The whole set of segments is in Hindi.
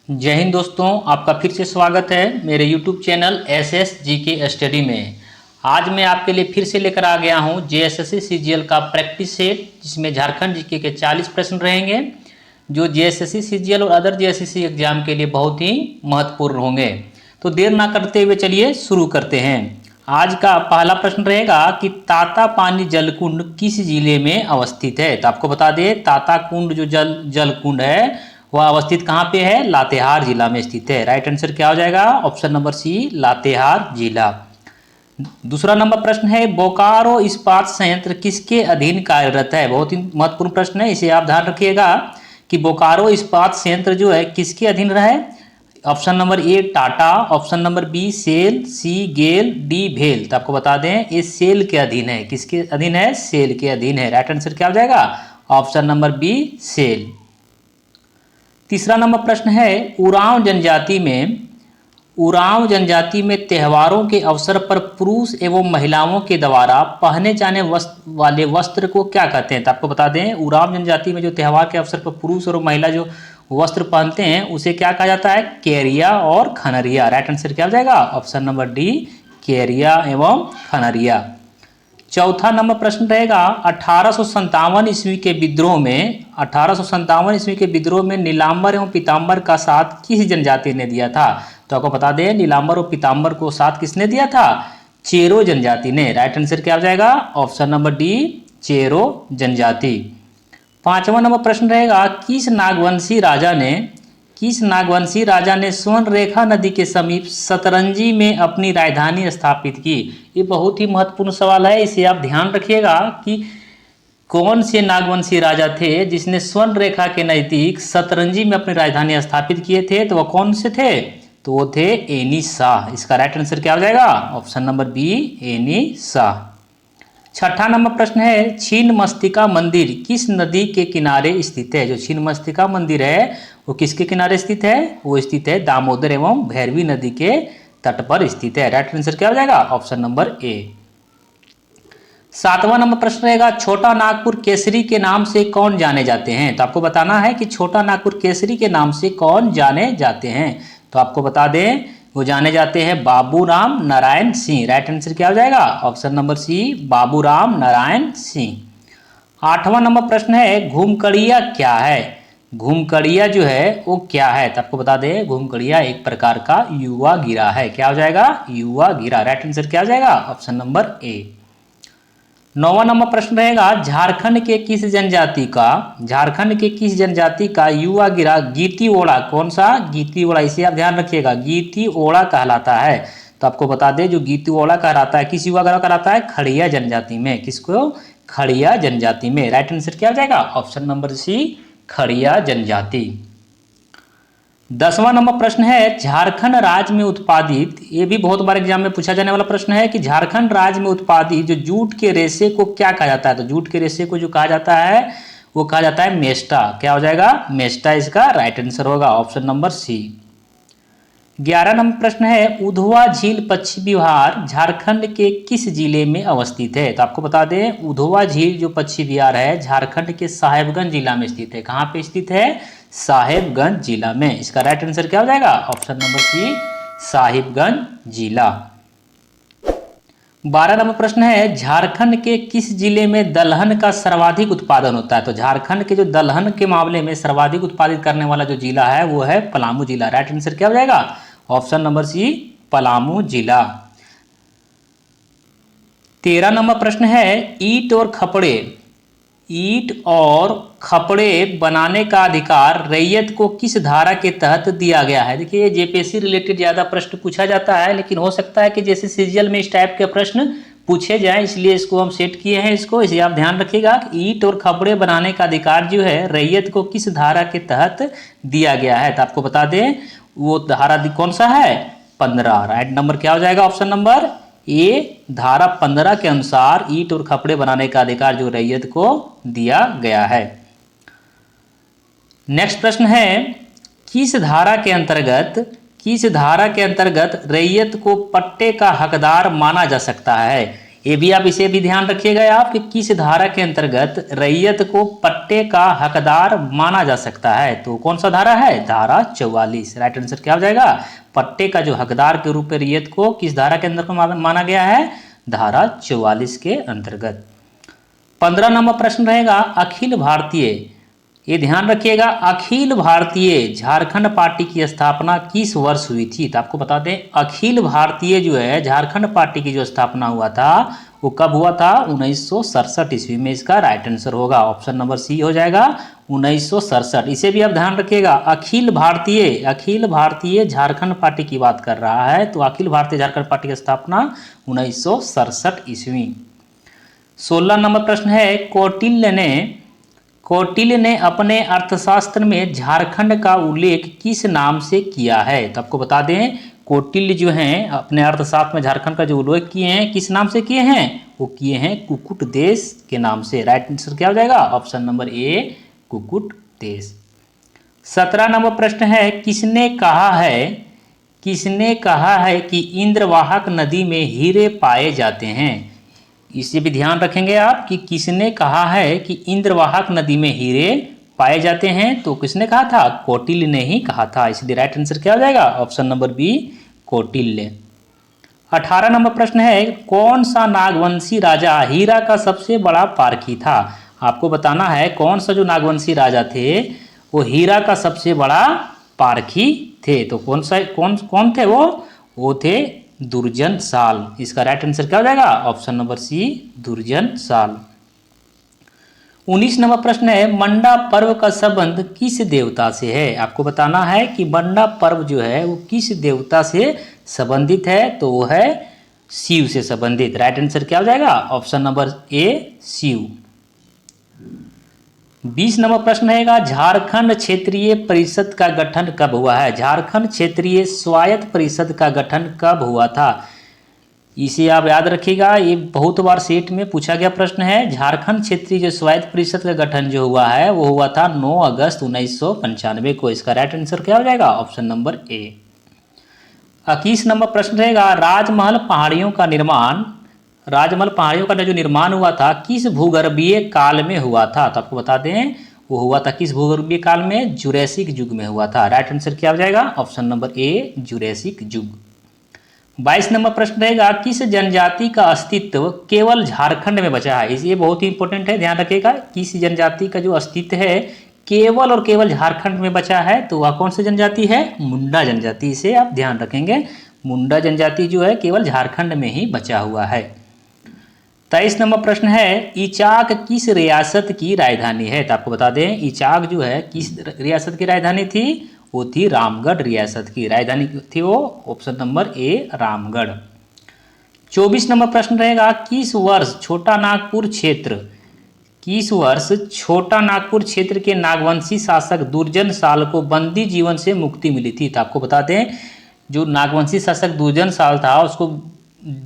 जय हिंद दोस्तों, आपका फिर से स्वागत है मेरे YouTube channel SS GK study में। आज मैं आपके लिए फिर से लेकर आ गया हूं जेएसएससी सीजीएल का प्रैक्टिस सेट, जिसमें झारखंड जीके के 40 प्रश्न रहेंगे, जो जेएसएससी सीजीएल और अदर जेएसएससी एग्जाम के लिए बहुत ही महत्वपूर्ण होंगे। तो देर ना करते हुए चलिए शुरू करते हैं। आज का पहला प्रश्न रहेगा कि तातापानी जलकुंड किस जिले में अवस्थित है। तो आपको बता दें, ताताकुंड जो जलकुंड है वह अवस्थित कहाँ पे है? लातेहार जिला में स्थित है। राइट आंसर क्या हो जाएगा? ऑप्शन नंबर सी, लातेहार जिला। दूसरा नंबर प्रश्न है, बोकारो इस्पात संयंत्र किसके अधीन कार्यरत है? बहुत ही महत्वपूर्ण प्रश्न है, इसे आप ध्यान रखिएगा कि बोकारो इस्पात संयंत्र जो है किसके अधीन रहा है। Option number A Tata, option number B SAIL, C GAIL, D भेल। तो आपको बता दें ये सेल के अधीन है। किसके अधीन है? सेल के अधीन है। राइट आंसर क्या हो जाएगा? Option number B SAIL. तीसरा नंबर प्रश्न है, उरांव जनजाति में त्योहारों के अवसर पर पुरुष एवं महिलाओं के द्वारा पहने जाने वाले वस्त्र को क्या कहते हैं? तो आपको बता दें, उरांव जनजाति में जो त्यौहार के अवसर पर पुरुष और महिला जो वस्त्र पहनते हैं उसे क्या कहा जाता है? केरिया और खनरिया। राइट आंसर क्या हो जाएगा? ऑप्शन नंबर डी, केरिया एवं खनरिया। चौथा नंबर प्रश्न रहेगा, 1857 ईस्वी के विद्रोह में नीलांबर एवं पीताम्बर का साथ किस जनजाति ने दिया था? तो आपको बता दें, नीलांबर और पीताम्बर को साथ किसने दिया था? चेरो जनजाति ने। राइट आंसर क्या हो जाएगा? ऑप्शन नंबर डी, चेरो जनजाति। पांचवा नंबर प्रश्न रहेगा, किस नागवंशी राजा ने स्वर्ण रेखा नदी के समीप सतरंजी में अपनी राजधानी स्थापित की? ये बहुत ही महत्वपूर्ण सवाल है, इसे आप ध्यान रखिएगा कि कौन से नागवंशी राजा थे जिसने स्वर्ण रेखा के नजदीक सतरंजी में अपनी राजधानी स्थापित किए थे। तो वह कौन से थे? तो वो थे एनी शाह। इसका राइट आंसर क्या हो जाएगा? Option number B, Annie Shah. छठा नंबर प्रश्न है, छिन्नमस्तिका मंदिर किस नदी के किनारे स्थित है? जो छिन्नमस्तिका मंदिर है वो किसके किनारे स्थित है? वो स्थित है दामोदर एवं भैरवी नदी के तट पर स्थित है। राइट आंसर क्या हो जाएगा? ऑप्शन नंबर ए। सातवां नंबर प्रश्न रहेगा, छोटा नागपुर केसरी के नाम से कौन जाने जाते हैं? तो आपको बताना है कि छोटा नागपुर केसरी के नाम से कौन जाने जाते हैं। तो आपको बता दें, वो जाने जाते हैं बाबूराम नारायण सिंह। राइट आंसर क्या हो जाएगा? Option number C, Baburam Narayan Singh. आठवां नंबर प्रश्न है, घूमकड़िया क्या है? घूमकड़िया जो है वो क्या है? तो आपको बता दें, घूमकड़िया एक प्रकार का युवा गिरा है। क्या हो जाएगा? युवा गिरा। राइट आंसर क्या हो जाएगा? ऑप्शन नंबर ए। नौवां नंबर प्रश्न रहेगा, झारखंड के किस जनजाति का युवा गिरा गीती ओड़ा? कौन सा? गीती ओड़ा। इसे आप ध्यान रखिएगा, गीती ओड़ा कहलाता है। तो आपको बता दें, जो गीती ओड़ा कहलाता है किस युवा गिरा कहलाता है? खड़िया जनजाति में। किसको? खड़िया जनजाति में। राइट आंसर क्या हो जाएगा? ऑप्शन नंबर सी, खड़िया जनजाति। 10वां नंबर प्रश्न है, झारखंड राज्य में उत्पादित, ये भी बहुत बार एग्जाम में पूछा जाने वाला प्रश्न है कि झारखंड राज्य में उत्पादित जो जूट के रेशे को क्या कहा जाता है? तो जूट के रेशे को जो कहा जाता है वो कहा जाता है मेस्टा। क्या हो जाएगा? मेस्टा इसका राइट आंसर होगा, ऑप्शन नंबर सी। 11 नंबर प्रश्न है, उधवा झील पश्चिमी बिहार झारखंड के किस जिले में अवस्थित है? तो आपको बता दें, उधवा झील जो पश्चिमी बिहार है झारखंड के साहेबगंज जिला में स्थित है। कहाँ पे स्थित है? साहेबगंज जिला में। इसका राइट आंसर क्या हो जाएगा? ऑप्शन नंबर सी, साहिबगंज जिला। 12 नंबर प्रश्न है, झारखंड के किस जिले में दलहन का सर्वाधिक उत्पादन होता है? तो झारखंड के जो दलहन के मामले में सर्वाधिक उत्पादित करने वाला जो जिला है वो है पलामू जिला। राइट आंसर क्या हो जाएगा? ऑप्शन नंबर सी, पलामू जिला। 13 नंबर प्रश्न है, ईंट और खपड़े बनाने का अधिकार रैयत को किस धारा के तहत दिया गया है? देखिए, जेपीएससी रिलेटेड ज्यादा प्रश्न पूछा जाता है, लेकिन हो सकता है कि जैसे सीजीएल में इस टाइप के प्रश्न पूछे जाएं, इसलिए इसको हम सेट किए हैं। इसे आप ध्यान रखिएगा कि ईंट और खपड़े बनाने का अधिकार जो है रैयत को किस धारा के तहत दिया गया है। तो आपको बता दें, वो धारा कौन सा है? 15। राइट नंबर क्या हो जाएगा? ऑप्शन नंबर ए, धारा 15 के अनुसार ईंट और खपड़े बनाने का अधिकार जो रैयत को दिया गया है। नेक्स्ट प्रश्न है, किस धारा के अंतर्गत रैयत को पट्टे का हकदार माना जा सकता है? ये भी आप इसे भी ध्यान रखिएगा आप कि किस धारा के अंतर्गत रैयत को पट्टे का हकदार माना जा सकता है। तो कौन सा धारा है? धारा 44। राइट आंसर क्या हो जाएगा? पट्टे का जो हकदार के रूप में रैयत को किस धारा के अंदर को माना गया है? धारा 44 के अंतर्गत। 15 नंबर प्रश्न रहेगा अखिल भारतीय, ये ध्यान रखिएगा, अखिल भारतीय झारखंड पार्टी की स्थापना किस वर्ष हुई थी? तो आपको बता दें अखिल भारतीय जो है झारखंड पार्टी की जो स्थापना हुआ था वो कब हुआ था? 1967 ईस्वी में। इसका राइट आंसर होगा ऑप्शन नंबर सी हो जाएगा 1967। इसे भी आप ध्यान रखिएगा, अखिल भारतीय झारखंड पार्टी की बात कर रहा है, तो अखिल भारतीय झारखंड पार्टी की स्थापना 1967 ईस्वी। 16 नंबर प्रश्न है कौटिल्य ने अपने अर्थशास्त्र में झारखंड का उल्लेख किस नाम से किया है? तो आपको बता दें कौटिल्य जो हैं अपने अर्थशास्त्र में झारखंड का जो उल्लेख किए हैं किस नाम से किए हैं? वो किए हैं कुकुट देश के नाम से। राइट आंसर क्या हो जाएगा? ऑप्शन नंबर ए कुकुट देश। 17 नंबर प्रश्न है किसने कहा है कि इंद्रवाहक नदी में हीरे पाए जाते हैं? इसे भी ध्यान रखेंगे आप कि किसने कहा है कि इंद्रवाहक नदी में हीरे पाए जाते हैं? तो किसने कहा था? कौटिल्य ने ही कहा था, इसलिए राइट आंसर क्या हो जाएगा? Option number B Kautilya. 18 नंबर प्रश्न है कौन सा नागवंशी राजा हीरा का सबसे बड़ा पारखी था? आपको बताना है कौन सा जो नागवंशी राजा थे वो हीरा का सबसे बड़ा पारखी थे। तो कौन थे वो थे दुर्जन साल। इसका राइट आंसर क्या हो जाएगा? ऑप्शन नंबर सी दुर्जन साल। 19 नंबर प्रश्न है मंडा पर्व का संबंध किस देवता से है? आपको बताना है कि मंडा पर्व जो है वो किस देवता से संबंधित है? तो वो है शिव से संबंधित। राइट आंसर क्या हो जाएगा? Option number A Shiv. 20 नंबर प्रश्न रहेगा झारखंड क्षेत्रीय परिषद का गठन कब हुआ है? झारखंड क्षेत्रीय स्वायत्त परिषद का गठन कब हुआ था? इसे आप याद रखिएगा, ये बहुत बार सेट में पूछा गया प्रश्न है। झारखंड क्षेत्रीय जो स्वायत्त परिषद का गठन जो हुआ है वो हुआ था 9 अगस्त 1995 को। इसका राइट आंसर क्या हो जाएगा? ऑप्शन नंबर ए। 21 नंबर प्रश्न रहेगा राजमहल पहाड़ियों का जो निर्माण हुआ था किस भूगर्भीय काल में हुआ था? तो आपको बता दें वो हुआ था किस भूगर्भीय काल में? जुरैसिक युग में हुआ था। राइट आंसर क्या हो जाएगा? ऑप्शन नंबर ए जुरैसिक युग। 22 नंबर प्रश्न रहेगा किस जनजाति का अस्तित्व केवल झारखंड में बचा है? ये बहुत ही इंपॉर्टेंट है, ध्यान रखिएगा। किस जनजाति का जो अस्तित्व है केवल और केवल झारखंड में बचा है, तो वह कौन सी जनजाति है? मुंडा जनजाति। इसे आप ध्यान रखेंगे, मुंडा जनजाति जो है केवल झारखंड में ही बचा हुआ है। 23 नंबर प्रश्न है इचाक किस रियासत की राजधानी है? तो आपको बता दें इचाक जो है किस रियासत की राजधानी थी? वो थी रामगढ़ रियासत की राजधानी थी वो। ऑप्शन नंबर ए रामगढ़। 24 नंबर प्रश्न रहेगा किस वर्ष छोटा नागपुर क्षेत्र के नागवंशी शासक दुर्जन साल को बंदी जीवन से मुक्ति मिली थी? तो आपको बता दें जो नागवंशी शासक दुर्जन साल था उसको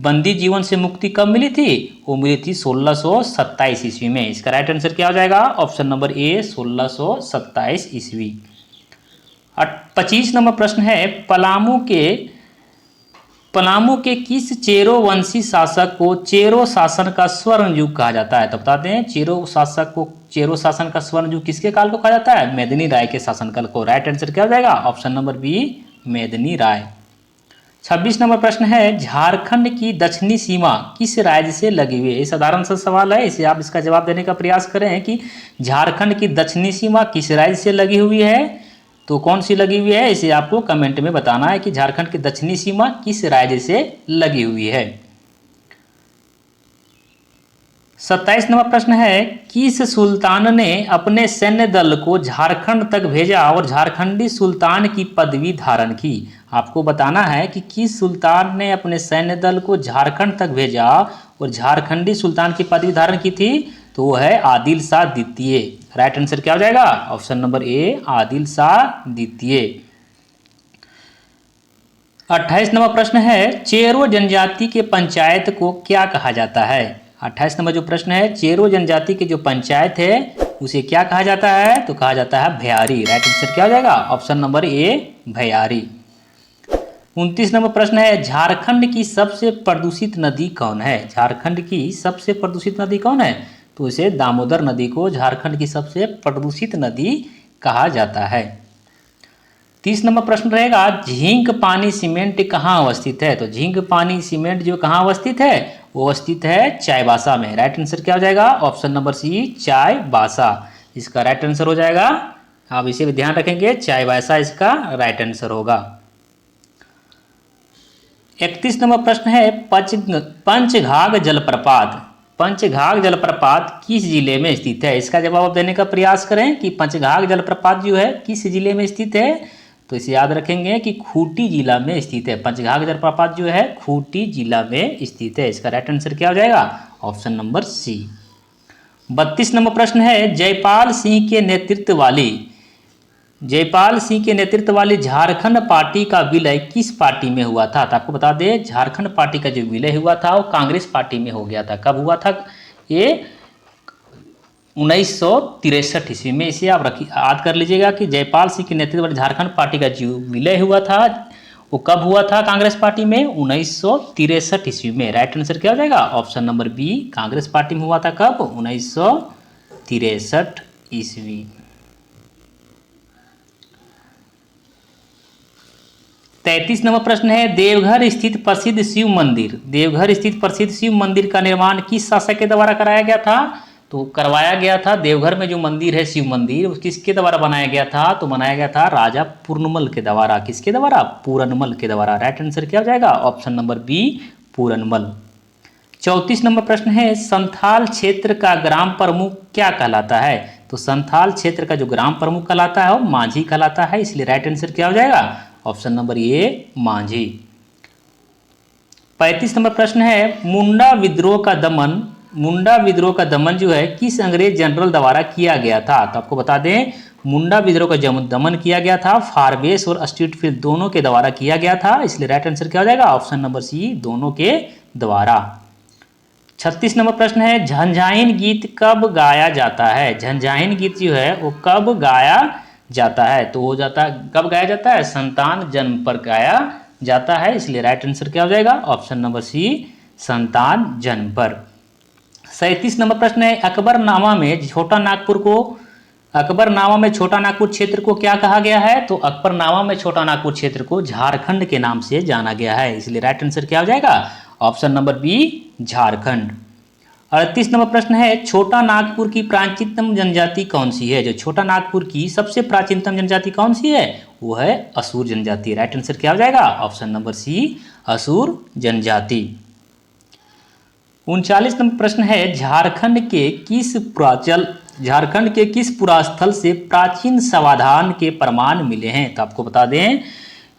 बंदी जीवन से मुक्ति कब मिली थी? वो मिली थी 1627 ईस्वी में। इसका राइट आंसर क्या हो जाएगा? ऑप्शन नंबर ए 1627 ईस्वी। 25 नंबर प्रश्न है पलामू के किस चेरो वंशी शासक को चेरो शासन का स्वर्ण युग कहा जाता है? तो बता दें चेरो शासन का स्वर्ण युग किसके काल को कहा जाता है? मेदिनी राय के शासनकाल को। राइट आंसर क्या हो जाएगा? ऑप्शन नंबर बी मेदिनी राय। 26 नंबर प्रश्न है झारखंड की दक्षिणी सीमा किस राज्य से लगी हुई है? ये साधारण सा सवाल है, इसे आप इसका जवाब देने का प्रयास करें कि झारखंड की दक्षिणी सीमा किस राज्य से लगी हुई है? तो कौन सी लगी हुई है इसे आपको कमेंट में बताना है कि झारखंड की दक्षिणी सीमा किस राज्य से लगी हुई है। 27 नंबर प्रश्न है किस सुल्तान ने अपने सैन्य दल को झारखंड तक भेजा और झारखंडी सुल्तान की पदवी धारण की? आपको बताना है कि किस सुल्तान ने अपने सैन्य दल को झारखंड तक भेजा और झारखंडी सुल्तान की पदवी धारण की थी? तो वो है आदिल शाह द्वितीय। राइट आंसर क्या हो जाएगा? ऑप्शन नंबर ए आदिल शाह द्वितीय। 28 नंबर प्रश्न है चेरो जनजाति के पंचायत को क्या कहा जाता है? 28 नंबर जो प्रश्न है चेरो जनजाति के जो पंचायत है उसे क्या कहा जाता है? तो कहा जाता है भयारी। राइट आंसर क्या हो जाएगा? ऑप्शन नंबर ए भयारी। 29 नंबर प्रश्न है, झारखंड की सबसे प्रदूषित नदी कौन है? झारखंड की सबसे प्रदूषित नदी कौन है? तो इसे दामोदर नदी को झारखंड की सबसे प्रदूषित नदी कहा जाता है। 30 नंबर प्रश्न रहेगा, झींक पानी सीमेंट कहाँ अवस्थित है? तो झींक पानी सीमेंट जो कहाँ अवस्थित है? वो अवस्थित है चाईबासा में। राइट आंसर क्या हो जाएगा? ऑप्शन नंबर सी, चाईबासा इसका राइट आंसर हो जाएगा। आप इसे भी ध्यान रखेंगे, चाईबासा इसका राइट आंसर होगा। 31 नंबर प्रश्न है, पंचघाघ जलप्रपात। पंचघाघ जलप्रपात किस जिले में स्थित है? इसका जवाब देने का प्रयास करें कि पंचघाघ जलप्रपात जो है किस जिले में स्थित है। तो इसे याद रखेंगे कि खूंटी जिला में स्थित है। पंचघाघ जलप्रपात जो है खूंटी जिला में स्थित है। इसका राइट आंसर क्या हो जाएगा? ऑप्शन नंबर सी। 32 नंबर प्रश्न है, जयपाल सिंह के नेतृत्व वाली झारखंड पार्टी का विलय किस पार्टी में हुआ था? तो आपको बता दें, झारखंड पार्टी का जो विलय हुआ था वो कांग्रेस पार्टी में हो गया था। कब हुआ था? ये 1963 ईस्वी में। इसे आप याद कर लीजिएगा कि जयपाल सिंह के नेतृत्व वाली झारखंड पार्टी का जो विलय हुआ था वो कब हुआ था कांग्रेस पार्टी में? 1963 ईस्वी में। राइट आंसर क्या हो जाएगा? Option number B, Congress party में हुआ था। कब? 1963 ईस्वी। 33 नंबर प्रश्न है, देवघर स्थित प्रसिद्ध शिव मंदिर का निर्माण किस शासक के द्वारा कराया गया था? तो करवाया गया था, देवघर में जो मंदिर है शिव मंदिर, किसके द्वारा बनाया गया था? तो बनाया गया था राजा पूरनमल के द्वारा। किसके द्वारा? पूरनमल के द्वारा। राइट आंसर क्या हो जाएगा? Option number B, Puranmal. 34 नंबर प्रश्न है, संथाल क्षेत्र का ग्राम प्रमुख क्या कहलाता है? तो संथाल क्षेत्र का जो ग्राम प्रमुख कहलाता है वो मांझी कहलाता है। इसलिए राइट आंसर क्या हो जाएगा? ऑप्शन नंबर ए, मांझी। 35 नंबर प्रश्न है, मुंडा विद्रोह का दमन जो है किस अंग्रेज जनरल द्वारा किया गया था? तो आपको बता दें, मुंडा विद्रोह का दमन किया गया था फारबेस और स्ट्रीटफील्ड दोनों के द्वारा किया गया था। इसलिए राइट आंसर क्या हो जाएगा? ऑप्शन नंबर सी, दोनों के द्वारा। 36 नंबर प्रश्न है, झंझाइन गीत कब गाया जाता है? झंझाइन गीत जो है वो कब गाया जाता है? तो हो जाता है, कब गाया जाता है? संतान जन्म पर गाया जाता है। इसलिए राइट आंसर क्या हो जाएगा? ऑप्शन नंबर सी, संतान जन्म पर। 37 नंबर प्रश्न है, अकबरनामा में छोटा नागपुर क्षेत्र को क्या कहा गया है? तो अकबरनामा में छोटा नागपुर क्षेत्र को झारखंड के नाम से जाना गया है। इसलिए राइट आंसर क्या हो जाएगा? Option number B, Jharkhand. 38 नंबर प्रश्न है, छोटा नागपुर की प्राचीनतम जनजाति कौन सी है? जो छोटा नागपुर की सबसे प्राचीनतम जनजाति कौन सी है? वो है असुर जनजाति। राइट आंसर क्या हो जाएगा? ऑप्शन नंबर सी, असुर जनजाति। 39 नंबर प्रश्न है, झारखंड के किस पुरास्थल से प्राचीन समाधान के प्रमाण मिले हैं? तो आपको बता दें,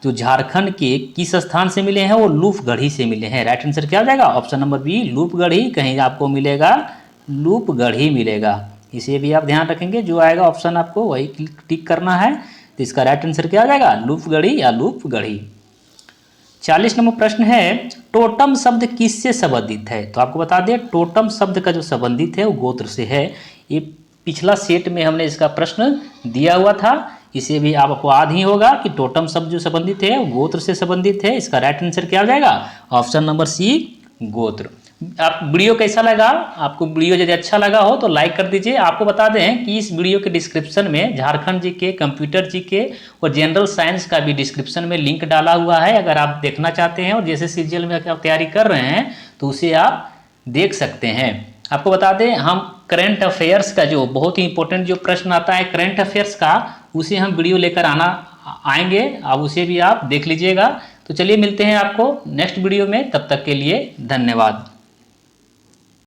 जो झारखंड के किस स्थान से मिले हैं वो लूपगढ़ी से मिले हैं। राइट आंसर क्या हो जाएगा? ऑप्शन नंबर बी, लूपगढ़ी। कहीं आपको मिलेगा लूपगढ़ी मिलेगा, इसे भी आप ध्यान रखेंगे। जो आएगा ऑप्शन आपको वही टिक करना है। तो इसका राइट आंसर क्या हो जाएगा? लूपगढ़ी या लूपगढ़ी। 40 नंबर प्रश्न है, टोटम शब्द किससे संबंधित है? तो आपको बता दें, टोटम शब्द का जो संबंधित है वो गोत्र से है। ये पिछला सेट में हमने इसका प्रश्न दिया हुआ था, इसे भी आपको याद ही होगा कि टोटम शब्द जो संबंधित है वो गोत्र से संबंधित है। इसका राइट आंसर क्या हो जाएगा? ऑप्शन नंबर सी, गोत्र। आप वीडियो कैसा लगा? आपको वीडियो यदि अच्छा लगा हो तो लाइक कर दीजिए। आपको बता दें कि इस वीडियो के डिस्क्रिप्शन में झारखंड जीके, कंप्यूटर जीके और जनरल साइंस का भी डिस्क्रिप्शन में लिंक डाला हुआ है। अगर आप देखना चाहते हैं और जैसे सीजीएल में आप तैयारी कर रहे हैं तो उसे आप देख सकते हैं। आपको बता दें, हम करंट अफेयर्स का जो बहुत ही इंपॉर्टेंट जो प्रश्न आता है करंट अफेयर्स का, उसे हम वीडियो लेकर आएंगे। अब उसे भी आप देख लीजिएगा। तो चलिए मिलते हैं आपको नेक्स्ट वीडियो में, तब तक के लिए धन्यवाद।